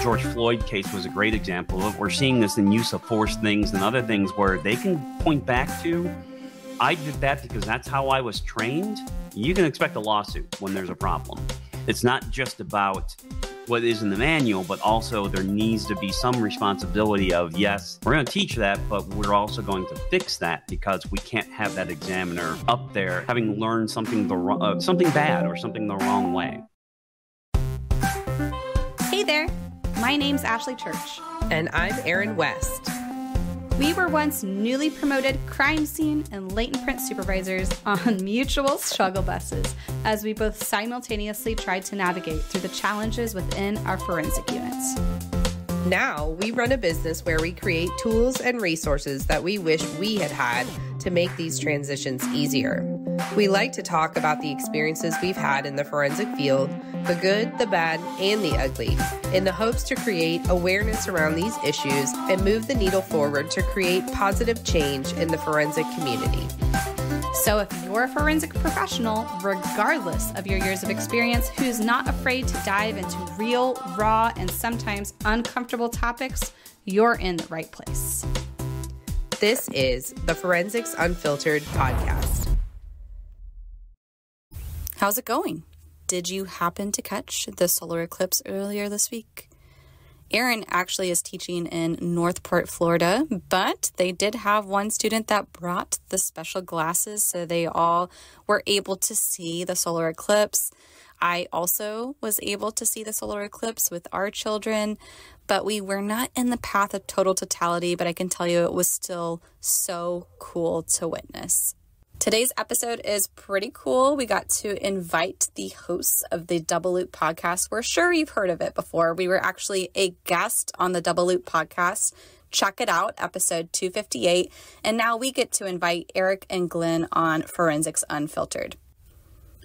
George Floyd case was a great example of. We're seeing this in use of force things and other things where they can point back to, I did that because that's how I was trained. You can expect a lawsuit when there's a problem. It's not just about what is in the manual, but also there needs to be some responsibility of, yes, we're going to teach that, but we're also going to fix that because we can't have that examiner up there having learned something bad or something the wrong way. Hey there, my name's Ashley Church. And I'm Erin West. We were once newly promoted crime scene and latent print supervisors on mutual struggle buses as we both simultaneously tried to navigate through the challenges within our forensic units. Now we run a business where we create tools and resources that we wish we had had to make these transitions easier. We like to talk about the experiences we've had in the forensic field, the good, the bad, and the ugly, in the hopes to create awareness around these issues and move the needle forward to create positive change in the forensic community. So if you're a forensic professional, regardless of your years of experience, who's not afraid to dive into real, raw, and sometimes uncomfortable topics, you're in the right place. This is the Forensics Unfiltered podcast. How's it going? Did you happen to catch the solar eclipse earlier this week? Erin actually is teaching in Northport, Florida, but they did have one student that brought the special glasses, so they all were able to see the solar eclipse. I also was able to see the solar eclipse with our children, but we were not in the path of total totality, but I can tell you it was still so cool to witness. Today's episode is pretty cool. We got to invite the hosts of the Double Loop podcast. We're sure you've heard of it before. We were actually a guest on the Double Loop podcast. Check it out, episode 258. And now we get to invite Eric and Glenn on Forensics Unfiltered.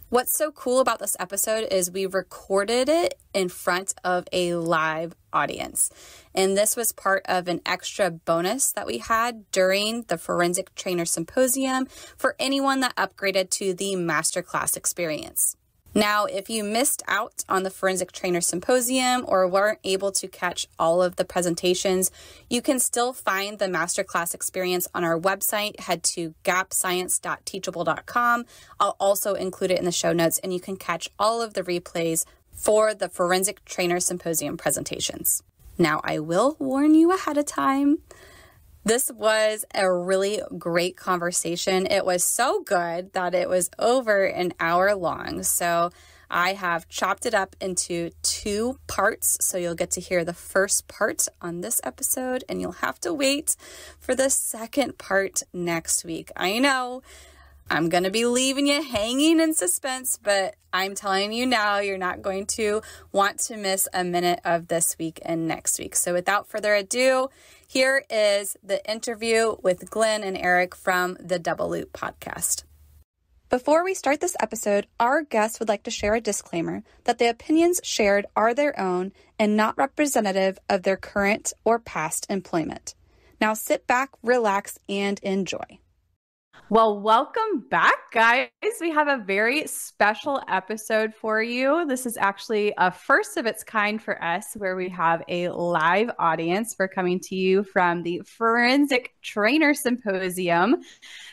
What's so cool about this episode is we recorded it in front of a live audience. And this was part of an extra bonus that we had during the Forensic Trainer Symposium for anyone that upgraded to the Masterclass experience. Now, if you missed out on the Forensic Trainer Symposium or weren't able to catch all of the presentations, you can still find the Masterclass experience on our website. Head to gapscience.teachable.com. I'll also include it in the show notes, and you can catch all of the replays for the Forensic Trainer Symposium presentations. Now, I will warn you ahead of time. This was a really great conversation. It was so good that it was over an hour long. So I have chopped it up into 2 parts. So you'll get to hear the first part on this episode, and you'll have to wait for the second part next week. I know I'm going to be leaving you hanging in suspense, but I'm telling you now, you're not going to want to miss a minute of this week and next week. So without further ado, here is the interview with Glenn and Eric from the Double Loop podcast. Before we start this episode, our guests would like to share a disclaimer that the opinions shared are their own and not representative of their current or past employment. Now sit back, relax, and enjoy. Well, welcome back, guys. We have a very special episode for you. This is actually a first of its kind for us, where we have a live audience. We're coming to you from the Forensic Trainer Symposium.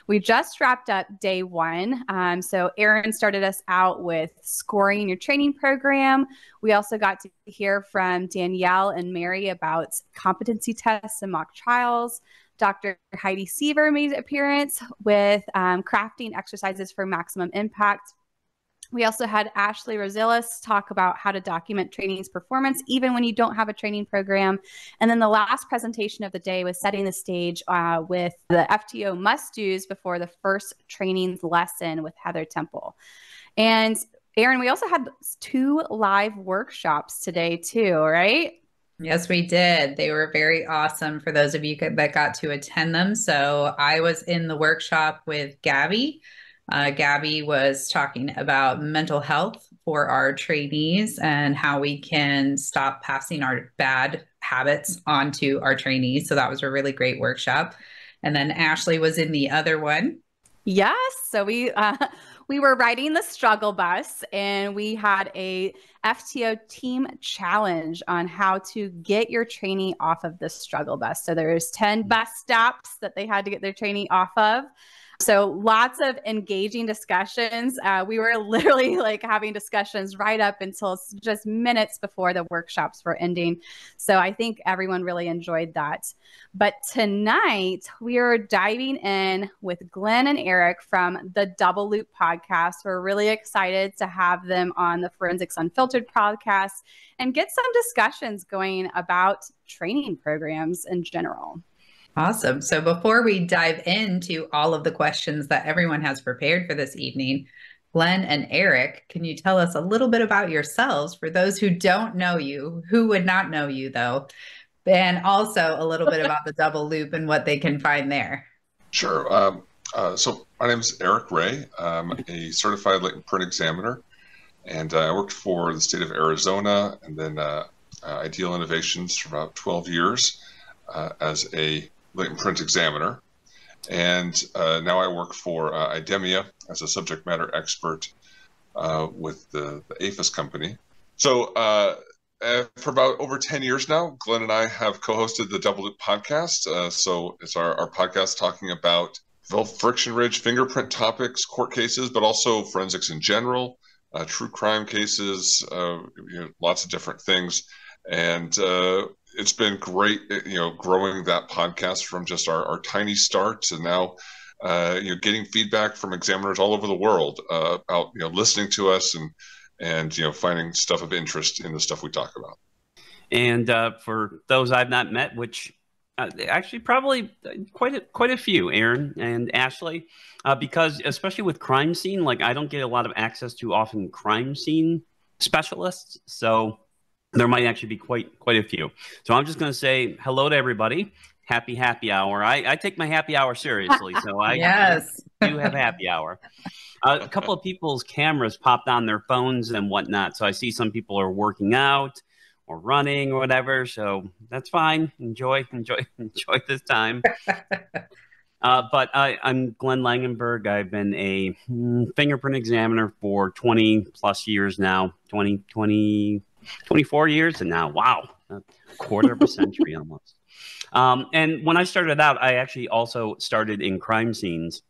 We just wrapped up day 1. So Erin started us out with scoring your training program. We also got to hear from Danielle and Mary about competency tests and mock trials. Dr. Heidi Seaver made an appearance with crafting exercises for maximum impact. We also had Ashley Rosales talk about how to document training's performance, even when you don't have a training program. And then the last presentation of the day was setting the stage with the FTO must-dos before the first training lesson with Heather Temple. And Erin, we also had 2 live workshops today too, right? Yes, we did. They were very awesome for those of you that got to attend them. So I was in the workshop with Gabby. Gabby was talking about mental health for our trainees and how we can stop passing our bad habits on to our trainees. So that was a really great workshop. And then Ashley was in the other one. Yes. So we we were riding the struggle bus and we had a FTO team challenge on how to get your trainee off of the struggle bus. So there's 10 bus stops that they had to get their trainee off of. So lots of engaging discussions. We were literally like having discussions right up until just minutes before the workshops were ending. So I think everyone really enjoyed that. But tonight we are diving in with Glenn and Eric from the Double Loop podcast. We're really excited to have them on the Forensics Unfiltered podcast and get some discussions going about training programs in general. Awesome. So before we dive into all of the questions that everyone has prepared for this evening, Glenn and Eric, can you tell us a little bit about yourselves for those who don't know you, who would not know you though, and also a little bit about the Double Loop and what they can find there? Sure. So my name is Eric Ray. I'm a certified latent print examiner, and I worked for the state of Arizona and then Ideal Innovations for about 12 years as a latent print examiner, and now I work for IDEMIA as a subject matter expert with the APHIS company. So for about over 10 years now, Glenn and I have co-hosted the Double Loop podcast. So it's our podcast talking about both friction-ridge fingerprint topics, court cases, but also forensics in general, true crime cases, lots of different things. And it's been great, growing that podcast from just our tiny start to now, getting feedback from examiners all over the world about, listening to us and finding stuff of interest in the stuff we talk about. And For those I've not met, which actually probably quite a few, Aaron and Ashley, because especially with crime scene, like I don't get a lot of access to often crime scene specialists, so there might actually be quite a few. So I'm just going to say hello to everybody. Happy hour. I take my happy hour seriously, so I yes. do have happy hour. A couple of people's cameras popped on their phones and whatnot, so I see some people are working out or running or whatever. So that's fine. Enjoy this time. But I'm Glenn Langenburg. I've been a fingerprint examiner for 20 plus years now. 24 years and now, wow, a quarter of a century almost. And when I started out, I actually also started in crime scenes.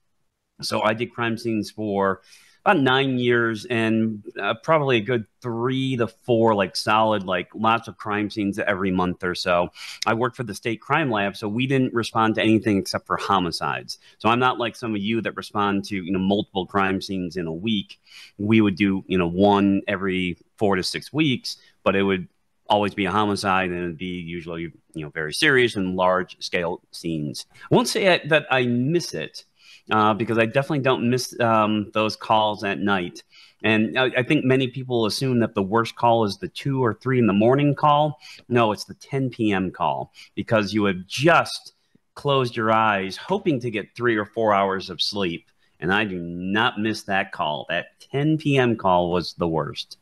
So I did crime scenes for about 9 years and probably a good 3 to 4 solid, lots of crime scenes every month or so. I worked for the state crime lab, so we didn't respond to anything except for homicides. So I'm not like some of you that respond to multiple crime scenes in a week. We would do one every 4 to 6 weeks, but it would always be a homicide, and it'd be usually very serious and large scale scenes. I won't say that I miss it. Because I definitely don't miss those calls at night. And I think many people assume that the worst call is the 2 or 3 in the morning call. No, it's the 10 p.m. call, because you have just closed your eyes hoping to get 3 or 4 hours of sleep. And I do not miss that call. That 10 p.m. call was the worst.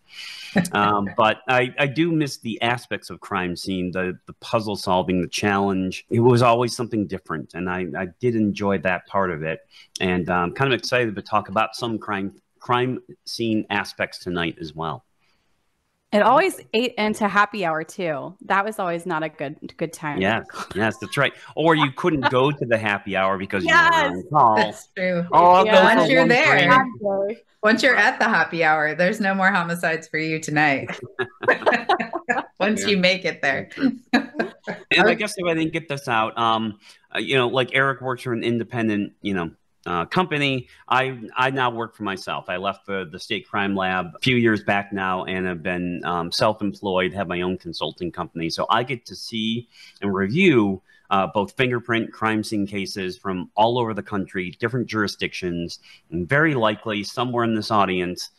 But I do miss the aspects of crime scene, the puzzle solving, the challenge. It was always something different, and I did enjoy that part of it. And I'm kind of excited to talk about some crime scene aspects tonight as well. It always ate into happy hour too. That was always not a good time. Yes, that's right. Or you couldn't go to the happy hour because you were on call. That's true. Once you're there, once you're at the happy hour, there's no more homicides for you tonight. Once you make it there. And I guess if I didn't get this out, like Eric works for an independent, company. I now work for myself. I left the state crime lab a few years back now and have been self-employed, have my own consulting company. So I get to see and review both fingerprint crime scene cases from all over the country, different jurisdictions, and very likely somewhere in this audience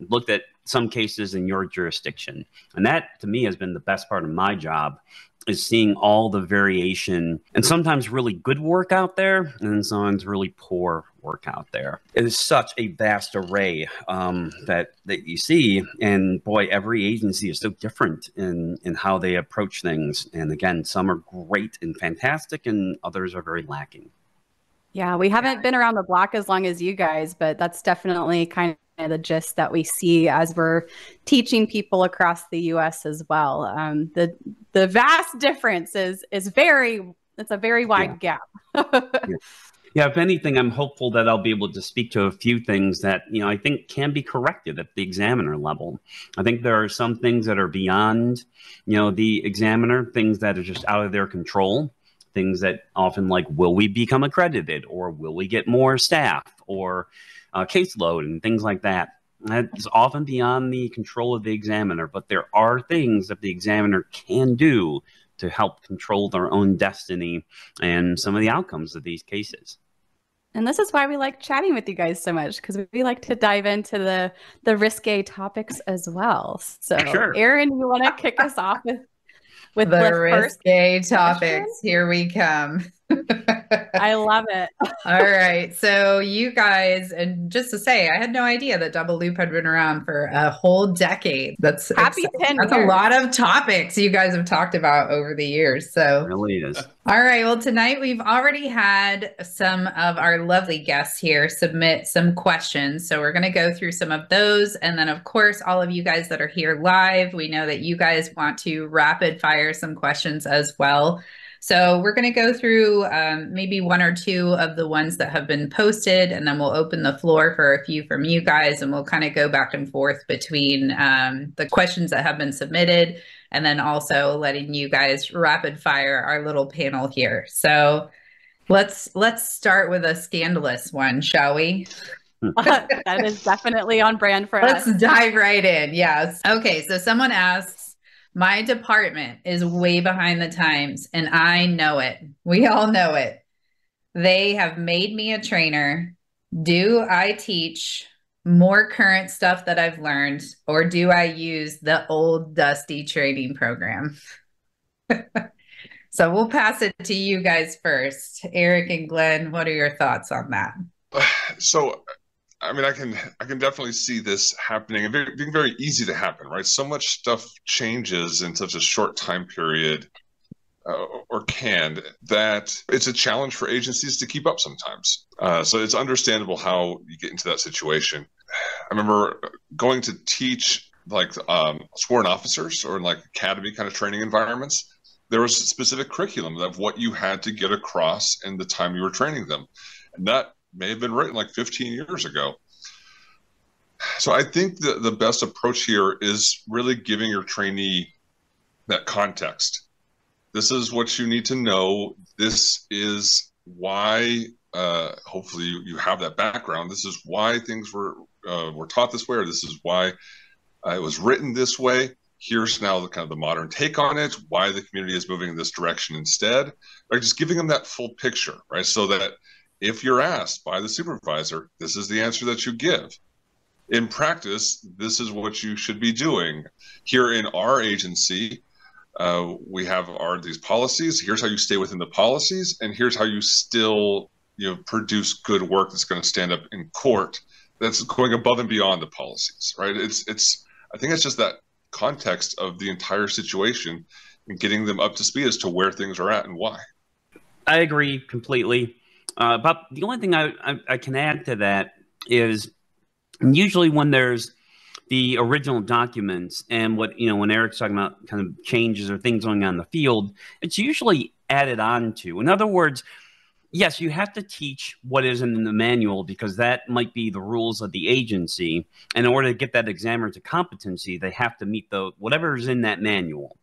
looked at some cases in your jurisdiction. And that, to me, has been the best part of my job, is seeing all the variation and sometimes really good work out there and sometimes really poor work out there. It is such a vast array that you see. And boy, every agency is so different in how they approach things. And again, some are great and fantastic and others are very lacking. Yeah, we haven't been around the block as long as you guys, but that's definitely kind of the gist that we see as we're teaching people across the U.S. as well. The vast difference is it's a very wide gap. Yeah, if anything, I'm hopeful that I'll be able to speak to a few things that, I think can be corrected at the examiner level. I think there are some things that are beyond, the examiner, things that are just out of their control, things that often like, will we become accredited, or will we get more staff, or caseload and things like that. That's often beyond the control of the examiner, but there are things that the examiner can do to help control their own destiny and some of the outcomes of these cases. And this is why we like chatting with you guys so much, because we like to dive into the risque topics as well. So, Sure. Erin, you want to kick us off with the first risque topics? Here we come. I love it. All right. So you guys, and just to say, I had no idea that Double Loop had been around for a whole decade. That's happy 10 That's years. A lot of topics you guys have talked about over the years. So It really is. All right. Well, tonight we've already had some of our lovely guests here submit some questions. So we're going to go through some of those. And then, of course, all of you guys that are here live, we know that you guys want to rapid fire some questions as well. So we're going to go through maybe one or two of the ones that have been posted, and then we'll open the floor for a few from you guys, and we'll kind of go back and forth between the questions that have been submitted, and then also letting you guys rapid fire our little panel here. So let's start with a scandalous one, shall we? That is definitely on brand for us. Let's dive right in. Yes. Okay. So someone asks, my department is way behind the times, and I know it. We all know it. They have made me a trainer. Do I teach more current stuff that I've learned, or do I use the old dusty training program? So we'll pass it to you guys first. Eric and Glenn, what are your thoughts on that? So, I mean, I can definitely see this happening and being very easy to happen, right? So much stuff changes in such a short time period, or can, that it's a challenge for agencies to keep up sometimes. So it's understandable how you get into that situation. I remember going to teach like sworn officers or in like academy kind of training environments. There was a specific curriculum of what you had to get across in the time you were training them. And that may have been written like 15 years ago. So I think the best approach here is really giving your trainee that context. This is what you need to know. This is why, hopefully you have that background. This is why things were taught this way, or this is why it was written this way. Here's now the kind of the modern take on it, why the community is moving in this direction instead. Right? Just giving them that full picture, right? So that if you're asked by the supervisor, this is the answer that you give. In practice, this is what you should be doing. Here in our agency, we have these policies. Here's how you stay within the policies, and here's how you still produce good work that's going to stand up in court. That's going above and beyond the policies, right? I think it's just that context of the entire situation and getting them up to speed as to where things are at and why. I agree completely. But the only thing I can add to that is usually when there's the original documents and when Eric's talking about kind of changes or things going on in the field, it's usually added on to. In other words, yes, you have to teach what is in the manual because that might be the rules of the agency. And in order to get that examiner to competency, they have to meet whatever is in that manual.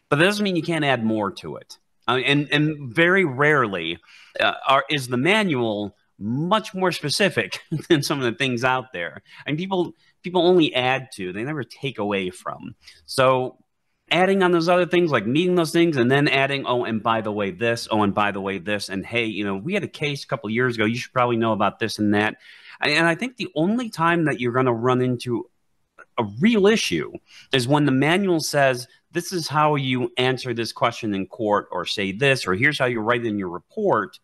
But that doesn't mean you can't add more to it. And very rarely is the manual much more specific than some of the things out there. And people only add to, they never take away from. So adding on those other things, like meeting those things, and then adding, oh, and by the way, this, oh, and by the way, this, and hey, we had a case a couple of years ago, you should probably know about this and that. And I think the only time that you're going to run into a real issue is when the manual says, this is how you answer this question in court, or say this, or here's how you write it in your report.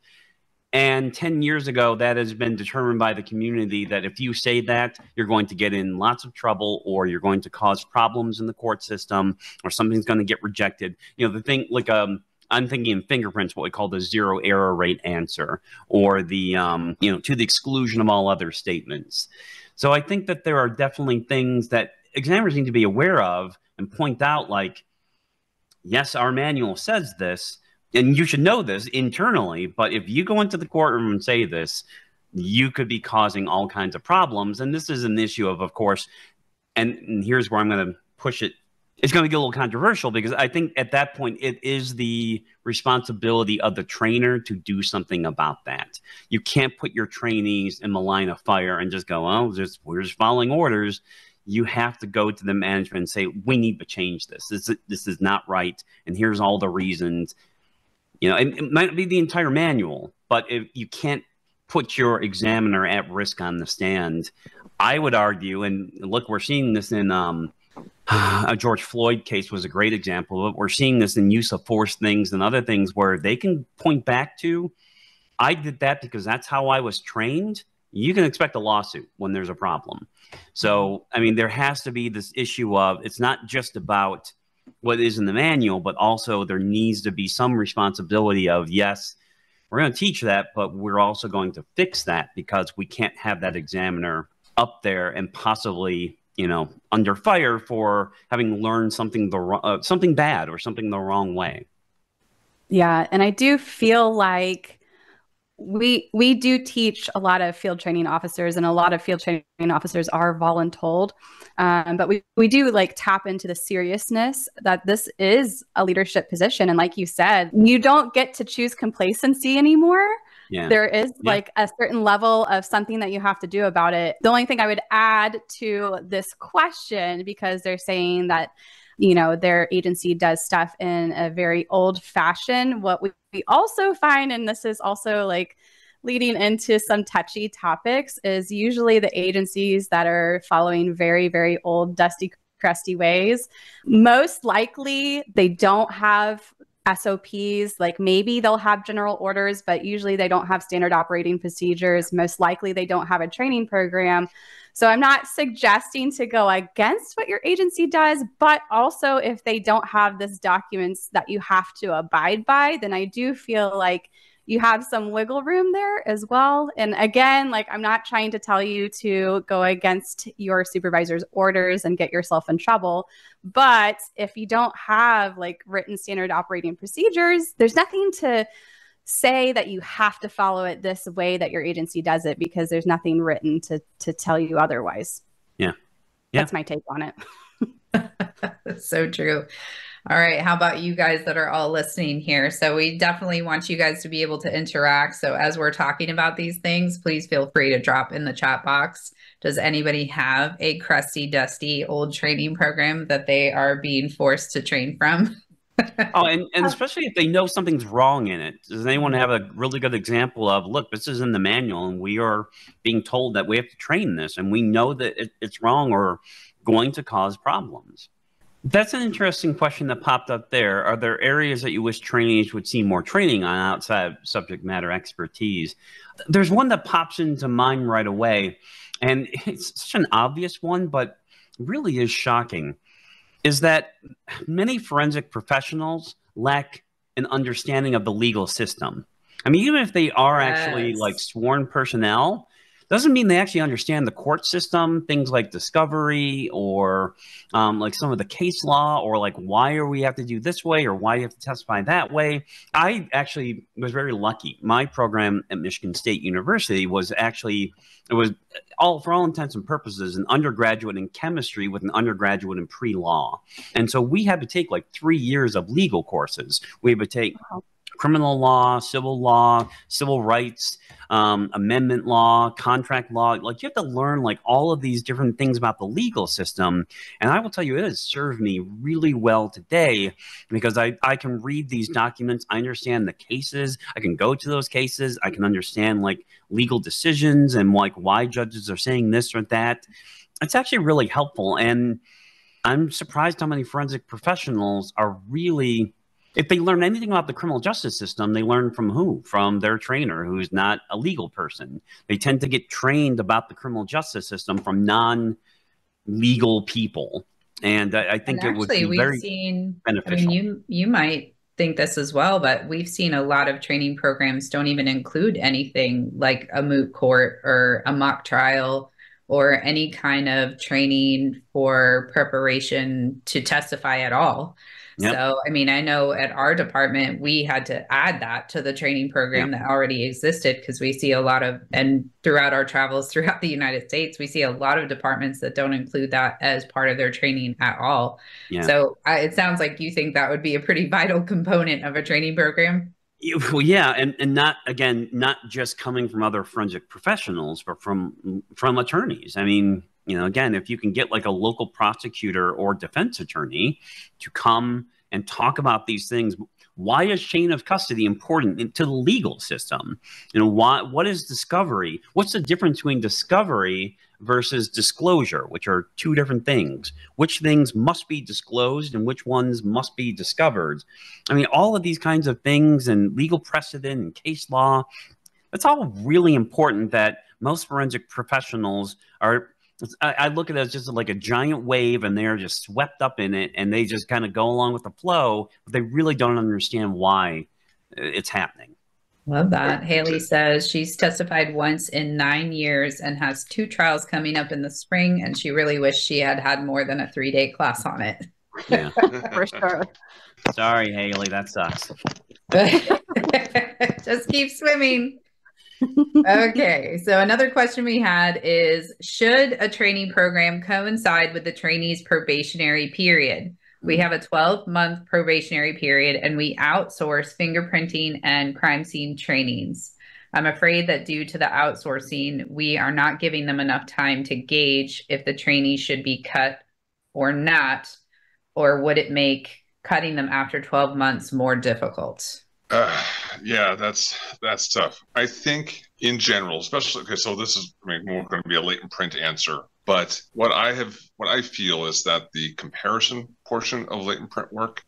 And 10 years ago, that has been determined by the community that if you say that, you're going to get in lots of trouble, or you're going to cause problems in the court system, or something's going to get rejected. The thing like I'm thinking in fingerprints, what we call the zero error rate answer, or the, to the exclusion of all other statements. So I think that there are definitely things that examiners need to be aware of and point out, like, yes, our manual says this, and you should know this internally, but if you go into the courtroom and say this, you could be causing all kinds of problems. And this is an issue of course, and here's where I'm going to push it. It's going to get a little controversial, because I think at that point, it is the responsibility of the trainer to do something about that. You can't put your trainees in the line of fire and just go, oh, we're just following orders. You have to go to the management and say, we need to change this. This is not right. And here's all the reasons. It might be the entire manual, but if you can't put your examiner at risk on the stand, I would argue, and look, we're seeing this in a George Floyd case was a great example of it. We're seeing this in use of force things and other things where they can point back to, I did that because that's how I was trained. You can expect a lawsuit when there's a problem. So, I mean, there has to be this issue of, it's not just about what is in the manual, but also there needs to be some responsibility of, yes, we're going to teach that, but we're also going to fix that, because we can't have that examiner up there and possibly, under fire for having learned something bad or something the wrong way. Yeah, and I do feel like we do teach a lot of field training officers, and a lot of field training officers are voluntold. But we do tap into the seriousness that this is a leadership position. And like you said, you don't get to choose complacency anymore. Yeah. There is a certain level of something that you have to do about it. The only thing I would add to this question, because they're saying that, their agency does stuff in a very old fashioned, what we also find, and this is also leading into some touchy topics, is usually the agencies that are following very, very old, dusty, crusty ways. Most likely they don't have SOPs. Maybe they'll have general orders, but usually they don't have standard operating procedures. Most likely they don't have a training program. So I'm not suggesting to go against what your agency does, but also if they don't have this documents that you have to abide by, then I do feel like you have some wiggle room there as well. And again, I'm not trying to tell you to go against your supervisor's orders and get yourself in trouble. But if you don't have written standard operating procedures, there's nothing to say that you have to follow it this way that your agency does it, because there's nothing written to tell you otherwise. Yeah. That's my take on it. That's so true. All right. How about you guys that are all listening here? So we definitely want you guys to be able to interact. So as we're talking about these things, please feel free to drop in the chat box. Does anybody have a crusty, dusty old training program that they are being forced to train from? And especially if they know something's wrong in it. Does anyone have a really good example of, look, this is in the manual and we are being told that we have to train this and we know that it's wrong or going to cause problems? That's an interesting question that popped up there. Are there areas that you wish trainees would see more training on outside subject matter expertise? There's one that pops into mind right away, and it's such an obvious one, but really is shocking, is that many forensic professionals lack an understanding of the legal system. I mean, even if they are actually sworn personnel, doesn't mean they actually understand the court system, things like discovery or some of the case law, or why are we have to do this way or why you have to testify that way. I actually was very lucky. My program at Michigan State University was for all intents and purposes, an undergraduate in chemistry with an undergraduate in pre-law. And so we had to take 3 years of legal courses. We would take criminal law, civil rights, amendment law, contract law. You have to learn all of these different things about the legal system. And I will tell you, it has served me really well today, because I can read these documents. I understand the cases. I can go to those cases. I can understand legal decisions and why judges are saying this or that. It's actually really helpful. And I'm surprised how many forensic professionals are really, if they learn anything about the criminal justice system, they learn from who? From their trainer, who's not a legal person. They tend to get trained about the criminal justice system from non-legal people. And I think it would be very beneficial. I mean, you might think this as well, but we've seen a lot of training programs don't even include anything like a moot court or a mock trial or any kind of training for preparation to testify at all. Yep. So, I mean, I know at our department, we had to add that to the training program that already existed, because we see a lot of, and throughout our travels throughout the United States, we see a lot of departments that don't include that as part of their training at all. Yeah. So it sounds like you think that would be a pretty vital component of a training program. Well, yeah, and not, again, not just coming from other forensic professionals, but from attorneys. I mean, again, if you can get like a local prosecutor or defense attorney to come and talk about these things, why is chain of custody important to the legal system? What is discovery? What's the difference between discovery versus disclosure, which are two different things? Which things must be disclosed and which ones must be discovered? I mean, all of these kinds of things, and legal precedent and case law, that's all really important, that most forensic professionals are, I look at it as just like a giant wave, and they're just swept up in it, and they just kind of go along with the flow, but they really don't understand why it's happening. Love that. Haley says she's testified once in 9 years and has 2 trials coming up in the spring, and she really wished she had had more than a 3-day class on it. Yeah, For sure. Sorry, Haley, that sucks. Just keep swimming. Okay, so another question we had is, should a training program coincide with the trainee's probationary period? We have a 12-month probationary period, and we outsource fingerprinting and crime scene trainings. I'm afraid that due to the outsourcing, we are not giving them enough time to gauge if the trainee should be cut or not, or would it make cutting them after 12 months more difficult? Yeah, that's tough. I think in general, especially, okay, so this is more going to be a latent print answer, but what I feel is that the comparison portion of latent print work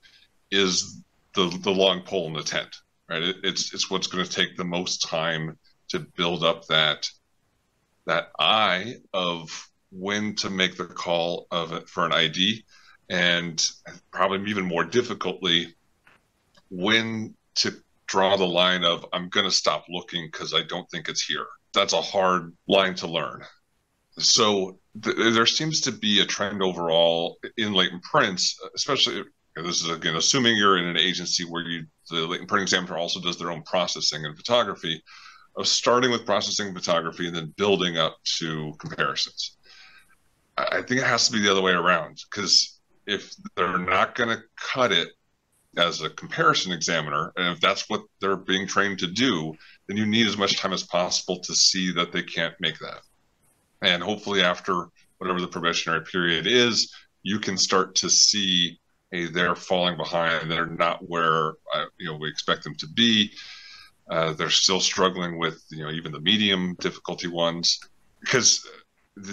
is the long pole in the tent, right? It's what's going to take the most time to build up that eye of when to make the call for an ID, and probably even more difficultly, when to draw the line of, I'm going to stop looking because I don't think it's here. That's a hard line to learn. So there seems to be a trend overall in latent prints, especially, this is again assuming you're in an agency where the latent print examiner also does their own processing and photography, of starting with processing and photography and then building up to comparisons. I think it has to be the other way around, because if they're not going to cut it as a comparison examiner, and if that's what they're being trained to do, then you need as much time as possible to see that they can't make that. And hopefully after whatever the probationary period is, you can start to see, hey, they're falling behind, they're not where we expect them to be. They're still struggling with even the medium difficulty ones, because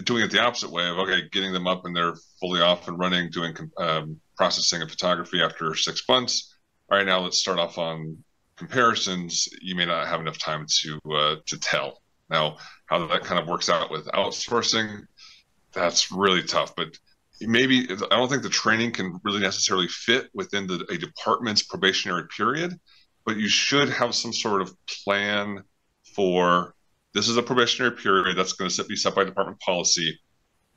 doing it the opposite way of, okay, getting them up and they're fully off and running, doing processing and photography after 6 months. All right, now let's start off on comparisons. You may not have enough time to tell. Now, how that kind of works out with outsourcing, that's really tough. But maybe, I don't think the training can really necessarily fit within a department's probationary period, but you should have some sort of plan for, this is a probationary period that's going to be set by department policy.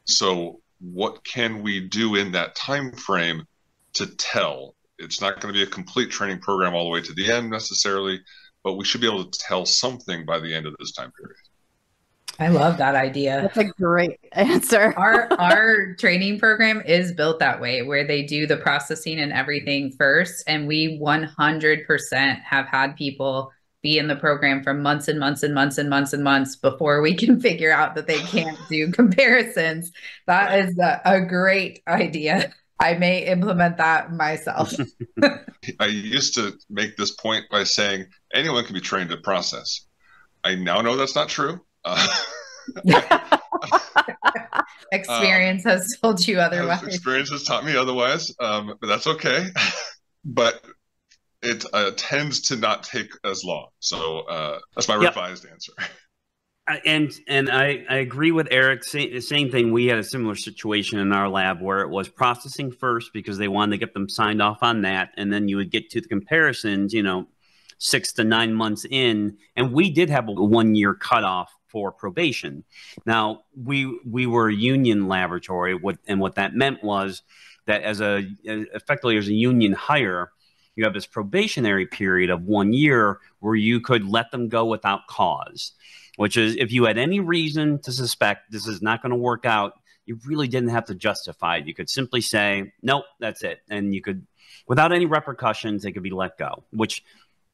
So what can we do in that time frame to tell? It's not going to be a complete training program all the way to the end necessarily, but we should be able to tell something by the end of this time period. I love that idea. That's a great answer. Our training program is built that way, where they do the processing and everything first. And we 100% have had people be in the program for months and months and months and months and months before we can figure out that they can't do comparisons. That is a great idea. I may implement that myself. I used to make this point by saying anyone can be trained to process. I now know that's not true. Experience has told you otherwise. Experience has taught me otherwise, but that's okay. But it tends to not take as long. So that's my revised answer. I agree with Eric. Same thing. We had a similar situation in our lab where it was processing first because they wanted to get them signed off on that, and then you would get to the comparisons, 6 to 9 months in, and we did have a 1-year cutoff for probation. Now we were a union laboratory, and what that meant was that effectively as a union hire, you have this probationary period of 1 year where you could let them go without cause, which is if you had any reason to suspect this is not going to work out, you really didn't have to justify it. You could simply say, nope, that's it. And you could, without any repercussions, they could be let go, which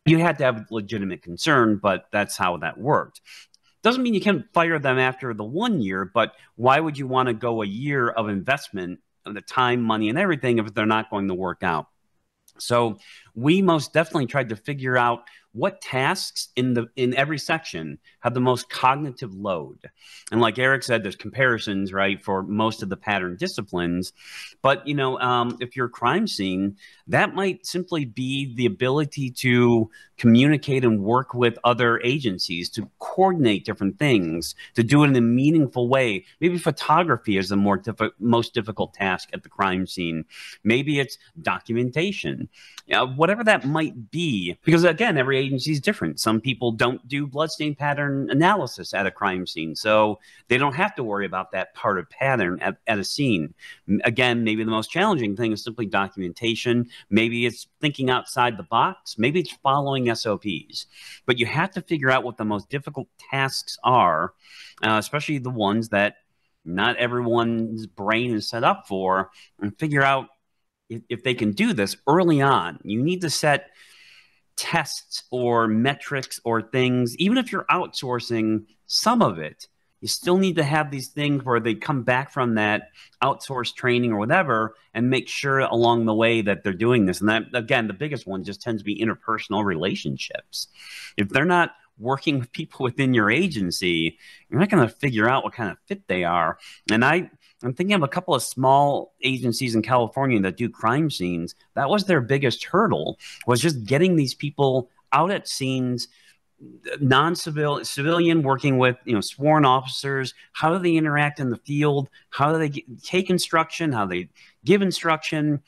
you had to have legitimate concern, but that's how that worked. Doesn't mean you can't fire them after the 1 year, but why would you want to go a year of investment of the time, money, and everything if they're not going to work out? So we most definitely tried to figure out what tasks in every section have the most cognitive load. And like Eric said, there's comparisons, right, for most of the pattern disciplines. But, if you're a crime scene, that might simply be the ability to communicate and work with other agencies, to coordinate different things, to do it in a meaningful way. Maybe photography is the most difficult task at the crime scene. Maybe it's documentation, whatever that might be. Because again, every agency is different. Some people don't do bloodstain pattern analysis at a crime scene, so they don't have to worry about that part of pattern at a scene. Again, maybe the most challenging thing is simply documentation. Maybe it's thinking outside the box. Maybe it's following SOPs. But you have to figure out what the most difficult tasks are, especially the ones that not everyone's brain is set up for, and figure out if they can do this early on. You need to set tests or metrics or things. Even if you're outsourcing some of it, you still need to have these things where they come back from that outsourced training or whatever and make sure along the way that they're doing this. And that, again, the biggest one just tends to be interpersonal relationships. If they're not working with people within your agency, you're not going to figure out what kind of fit they are. And I'm thinking of a couple of small agencies in California that do crime scenes. That was their biggest hurdle, was just getting these people out at scenes, civilian working with sworn officers. How do they interact in the field? How do they take instruction? How they give instruction?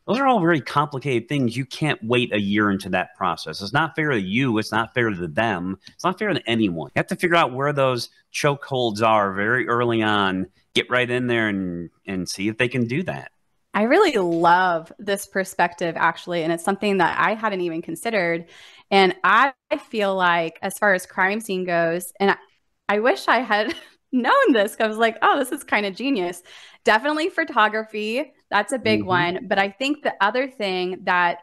Those are all very complicated things. You can't wait a year into that process. It's not fair to you. It's not fair to them. It's not fair to anyone. You have to figure out where those chokeholds are very early on. Get right in there and see if they can do that. I really love this perspective, actually, and it's something that I hadn't even considered. And I feel like, as far as crime scene goes, and I wish I had known this, because I was like, oh, this is kind of genius. Definitely photography. That's a big one. But I think the other thing that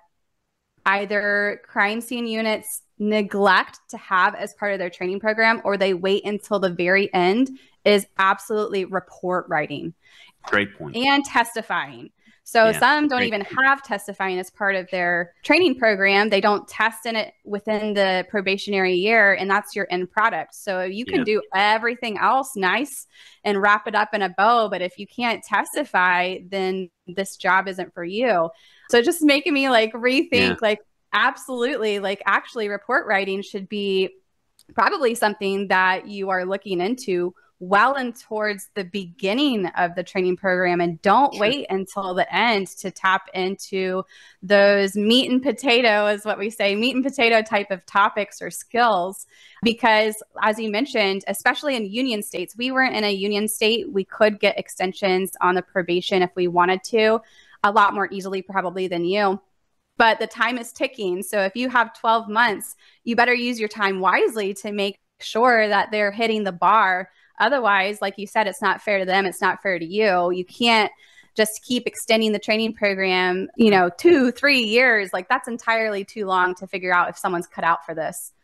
either crime scene units neglect to have as part of their training program, or they wait until the very end, is absolutely report writing. Great point. And testifying. So some don't even have testifying as part of their training program. They don't test in it within the probationary year, and that's your end product. So you can do everything else nice and wrap it up in a bow, but if you can't testify, then this job isn't for you. So it's just making me rethink, absolutely, actually report writing should be probably something that you are looking into well and towards the beginning of the training program, and don't wait until the end to tap into those meat and potato, is what we say, meat and potato type of topics or skills. Because as you mentioned, especially in union states, we weren't in a union state. We could get extensions on the probation if we wanted to, a lot more easily probably than you. But the time is ticking. So if you have 12 months, you better use your time wisely to make sure that they're hitting the bar. Otherwise, like you said, it's not fair to them. It's not fair to you. You can't just keep extending the training program, 2-3 years. That's entirely too long to figure out if someone's cut out for this.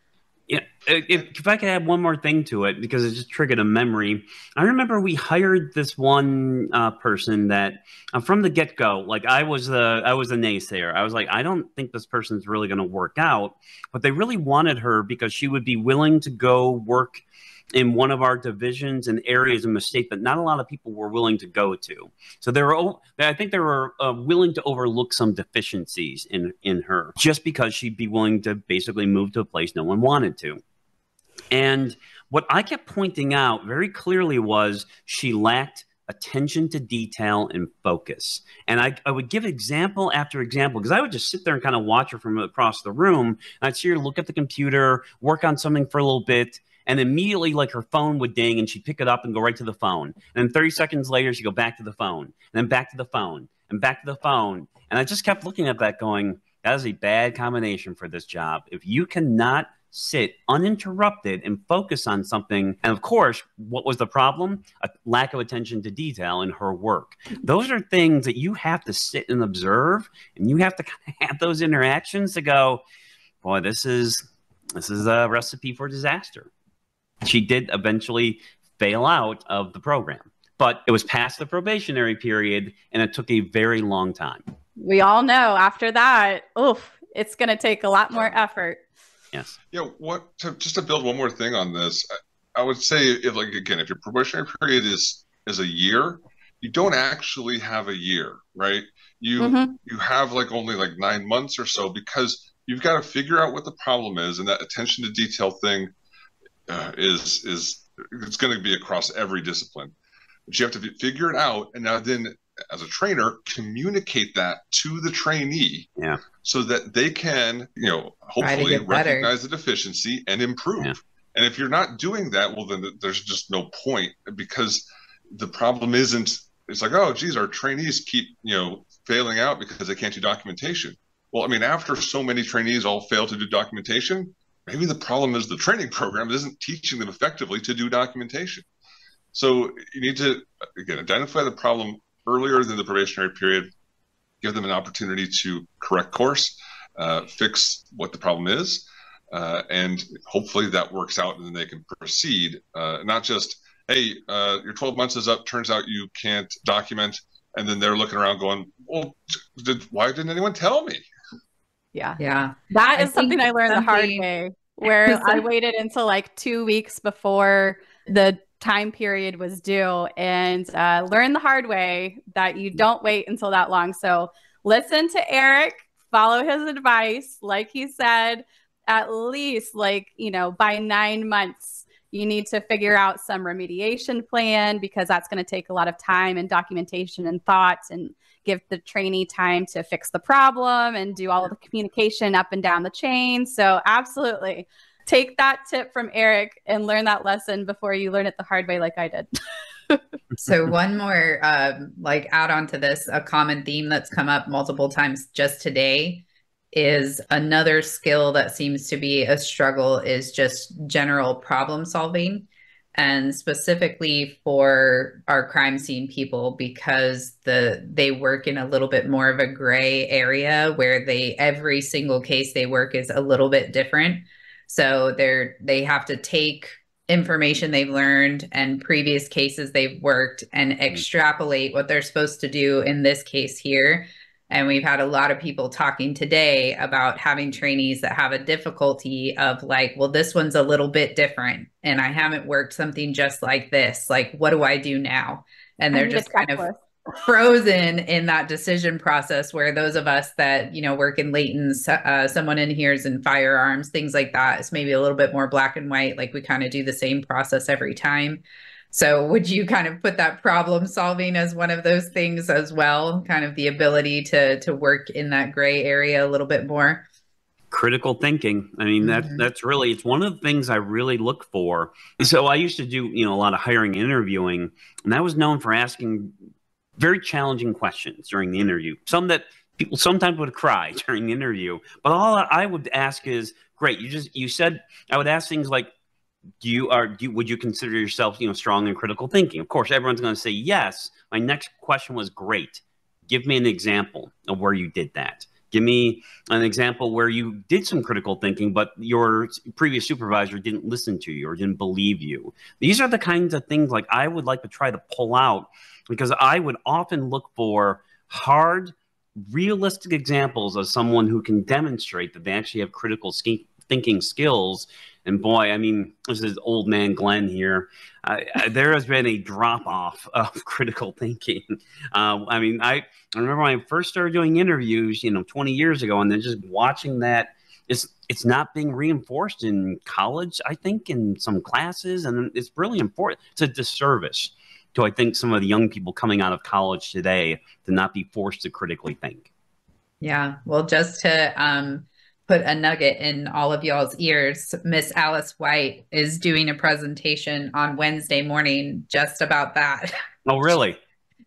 Yeah, if I could add one more thing to it, because it just triggered a memory. I remember we hired this one person that from the get-go, I was the naysayer. I was like, I don't think this person's really going to work out. But they really wanted her because she would be willing to go work in one of our divisions and areas in the state that not a lot of people were willing to go to. So I think they were willing to overlook some deficiencies in her, just because she'd be willing to basically move to a place no one wanted to. And what I kept pointing out very clearly was she lacked attention to detail and focus. And I would give example after example, because I would just sit there and kind of watch her from across the room. And I'd see her look at the computer, work on something for a little bit, and immediately like her phone would ding and she'd pick it up and go right to the phone. And then 30 seconds later, she'd go back to the phone, and then back to the phone, and back to the phone. And I just kept looking at that going, that is a bad combination for this job. If you cannot sit uninterrupted and focus on something. And of course, what was the problem? A lack of attention to detail in her work. Those are things that you have to sit and observe, and you have to kind of have those interactions to go, boy, this is a recipe for disaster. She did eventually fail out of the program, but it was past the probationary period, and it took a very long time. We all know after that, it's going to take a lot more effort. Yes. Yeah. Just to build one more thing on this, I would say if your probationary period is a year, you don't actually have a year, right? You have only 9 months or so, because you've got to figure out what the problem is, and that attention to detail thing is it's going to be across every discipline. But you have to figure it out, and now then, as a trainer, communicate that to the trainee, so that they can, hopefully recognize the deficiency and improve. Yeah. And if you're not doing that, well, then there's just no point, because the problem isn't, it's like, oh, geez, our trainees keep, failing out because they can't do documentation. Well, I mean, after so many trainees all fail to do documentation, maybe the problem is the training program isn't teaching them effectively to do documentation. So you need to, again, identify the problem earlier than the probationary period, give them an opportunity to correct course, fix what the problem is, and hopefully that works out and then they can proceed. Not just, hey, your 12 months is up, turns out you can't document, and then they're looking around going, well, why didn't anyone tell me? Yeah. That is something I learned the hard way, where I waited until 2 weeks before the time period was due, and learn the hard way that you don't wait until that long. So listen to Eric, follow his advice. Like he said, at least by 9 months, you need to figure out some remediation plan, because that's going to take a lot of time and documentation and thoughts, and give the trainee time to fix the problem and do all of the communication up and down the chain. So absolutely. Take that tip from Eric and learn that lesson before you learn it the hard way like I did. So one more add on to this, a common theme that's come up multiple times just today is another skill that seems to be a struggle is just general problem solving, and specifically for our crime scene people, because they work in a little bit more of a gray area where every single case they work is a little bit different. So they have to take information they've learned and previous cases they've worked and extrapolate what they're supposed to do in this case here. And we've had a lot of people talking today about having trainees that have a difficulty of well, this one's a little bit different and I haven't worked something just like this. What do I do now? And they're just kind of frozen in that decision process, where those of us that, work in latent, someone in here is in firearms, things like that. It's maybe a little bit more black and white. We kind of do the same process every time. So would you kind of put that problem solving as one of those things as well? Kind of the ability to work in that gray area a little bit more? Critical thinking. I mean, that's really, it's one of the things I really look for. So I used to do, a lot of hiring and interviewing, and I was known for asking very challenging questions during the interview. Some that people sometimes would cry during the interview, but all I would ask is, great, you said, I would ask things like, would you consider yourself, strong in critical thinking? Of course, everyone's going to say yes. My next question was, great. Give me an example of where you did that. Give me an example where you did some critical thinking, but your previous supervisor didn't listen to you or didn't believe you. These are the kinds of things I would like to try to pull out, because I would often look for hard, realistic examples of someone who can demonstrate that they actually have critical thinking skills. And boy, I mean, this is old man Glenn here. There has been a drop-off of critical thinking. I mean, I remember when I first started doing interviews, 20 years ago, and then just watching that it's not being reinforced in college, I think, in some classes, and it's really important. It's a disservice to, I think, some of the young people coming out of college today to not be forced to critically think. Yeah. Well, just to put a nugget in all of y'all's ears, Miss Alice White is doing a presentation on Wednesday morning just about that. Oh, really?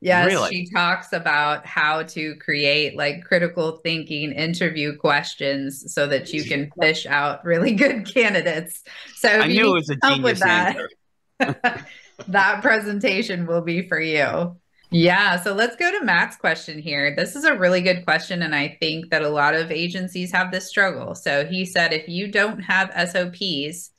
Yes, really? She talks about how to create like critical thinking interview questions so that you can fish out really good candidates. So if I knew it was a genius answer. That presentation will be for you. Yeah, so let's go to Matt's question here. This is a really good question, and I think that a lot of agencies have this struggle. So he said, if you don't have SOPs,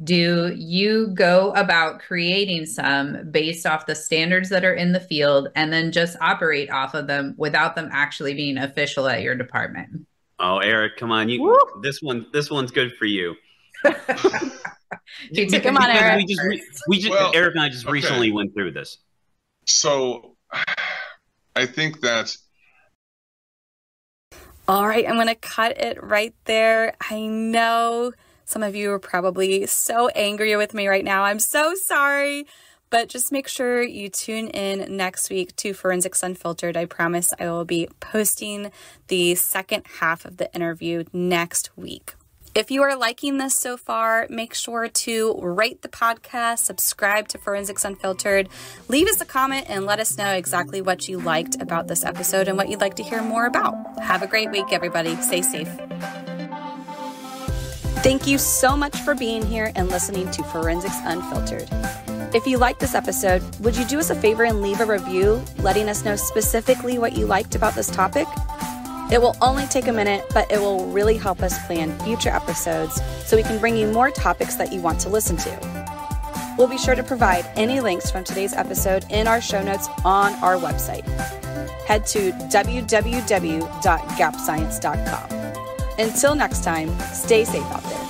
do you go about creating some based off the standards that are in the field and then just operate off of them without them actually being official at your department? Oh, Eric, come on. This one's good for you. Come on, Eric. Eric and I just recently went through this. So I think that. All right, I'm going to cut it right there. I know some of you are probably so angry with me right now. I'm so sorry. But just make sure you tune in next week to Forensics Unfiltered. I promise I will be posting the second half of the interview next week. If you are liking this so far, make sure to rate the podcast, subscribe to Forensics Unfiltered, leave us a comment, and let us know exactly what you liked about this episode and what you'd like to hear more about. Have a great week, everybody. Stay safe. Thank you so much for being here and listening to Forensics Unfiltered. If you liked this episode, would you do us a favor and leave a review letting us know specifically what you liked about this topic? It will only take a minute, but it will really help us plan future episodes so we can bring you more topics that you want to listen to. We'll be sure to provide any links from today's episode in our show notes on our website. Head to www.gapscience.com. Until next time, stay safe out there.